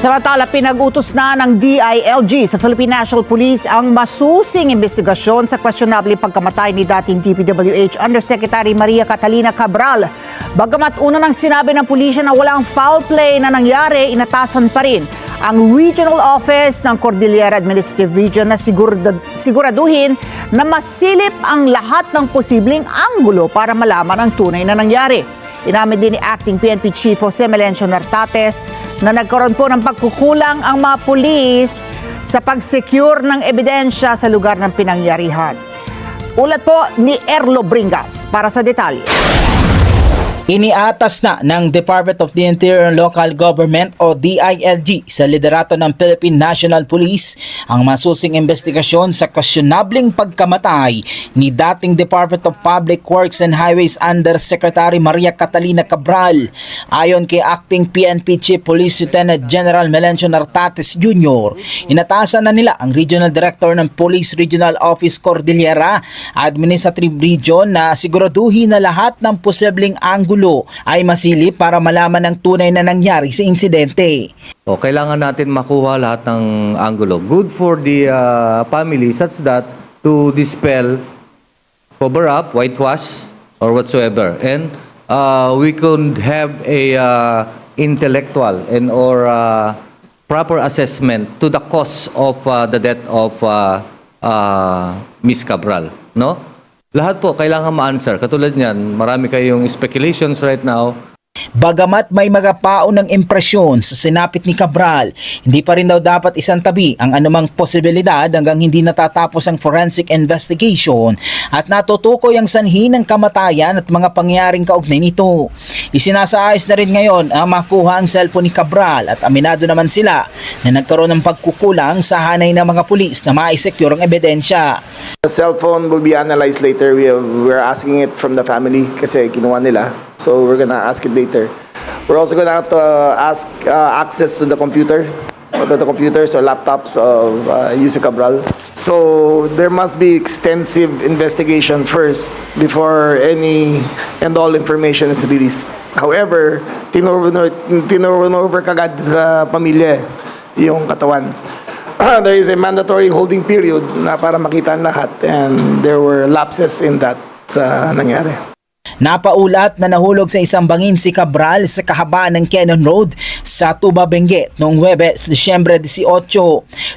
Samantala, pinag-utos na ng DILG sa Philippine National Police ang masusing investigasyon sa questionable pagkamatay ni dating DPWH Undersecretary Maria Catalina Cabral. Bagamat una nang sinabi ng pulisya na walang foul play na nangyari, inatasan pa rin ang Regional Office ng Cordillera Administrative Region na siguraduhin na masilip ang lahat ng posibleng anggulo para malaman ang tunay na nangyari. Inamin din ni Acting PNP Chief Jose Melencio Nartates na nagkaroon po ng pagkukulang ang mga pulis sa pag-secure ng ebidensya sa lugar ng pinangyarihan. Ulat po ni Erlo Bringas para sa detalye. Iniatas na ng Department of the Interior and Local Government o DILG sa liderato ng Philippine National Police ang masusing investigasyon sa questionableng pagkamatay ni dating Department of Public Works and Highways Undersecretary Maria Catalina Cabral. Ayon kay Acting PNP Chief Police Lieutenant General Melencio Nartates Jr., inatasan na nila ang Regional Director ng Police Regional Office Cordillera Administrative Region na siguraduhin na lahat ng posibleng anggulo ay masilip para malaman ang tunay na nangyari sa insidente. Kailangan natin makuha lahat ng anggulo. Good for the family such that to dispel, cover up, whitewash, or whatsoever. And we could have a intellectual and or proper assessment to the cause of the death of Miss Cabral. No? Lahat po kailangan ma-answer. Katulad niyan, marami kayong speculations right now. Bagamat may magapaon ng impresyon sa sinapit ni Cabral, hindi pa rin daw dapat isantabi ang anumang posibilidad hanggang hindi natatapos ang forensic investigation at natutukoy ang sanhi ng kamatayan at mga pangyayaring kaugnay nito. Isinasaayos na rin ngayon ang makuha ang cellphone ni Cabral at aminado naman sila na nagkaroon ng pagkukulang sa hanay ng mga pulis na ma-secure ang ebidensya. The cell phone will be analyzed later. We're asking it from the family kasi kinuha nila. So we're gonna ask it later. We're also gonna have to ask access to the computer, to the computers or laptops of Yusek Cabral. So there must be extensive investigation first before any and all information is released. However, tinurn over kagad sa pamilya yung katawan. There is a mandatory holding period na para makita ang lahat, and there were lapses in that nangyari. Napaulat na nahulog sa isang bangin si Cabral sa kahabaan ng Cannon Road sa Tuba, Benguet noong Huwebes, Disyembre 18.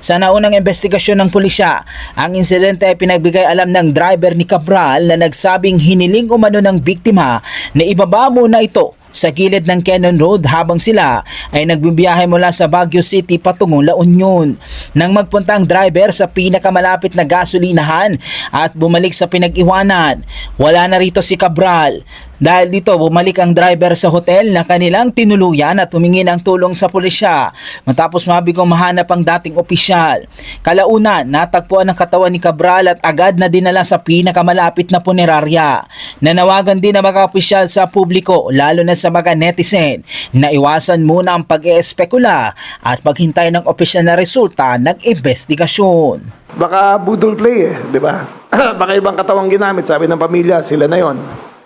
Sa naunang investigasyon ng pulisya, ang insidente ay pinagbigay alam ng driver ni Cabral na nagsabing hiniling umano ng biktima na ibaba muna ito sa gilid ng Cannon Road habang sila ay nagbibiyahe mula sa Baguio City patungong La Union. Nang magpunta ang driver sa pinakamalapit na gasolinahan at bumalik sa pinag-iwanan, wala na rito si Cabral. Dahil dito, bumalik ang driver sa hotel na kanilang tinuluyan at humingi ng tulong sa pulisya matapos mabigong mahanap ang dating opisyal. Kalaunan, natagpuan ang katawan ni Cabral at agad na dinala sa pinakamalapit na punerarya. Nanawagan din ang mga opisyal sa publiko, lalo na sa mga netizen, na iwasan muna ang pag-eespekula at maghintay ng opisyal na resulta ng investigasyon. Baka budol play di ba? Baka ibang katawang ginamit, sabi ng pamilya, sila na yon.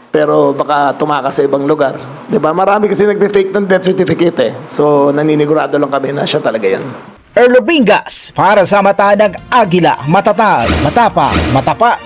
Pero baka tumakas sa ibang lugar. Di ba? Marami kasi nagbe-fake ng death certificate So, naninigurado lang kami na siya talaga yan. Erlo Bringas para sa Mata ng Agila, matatag, matapang, matapat.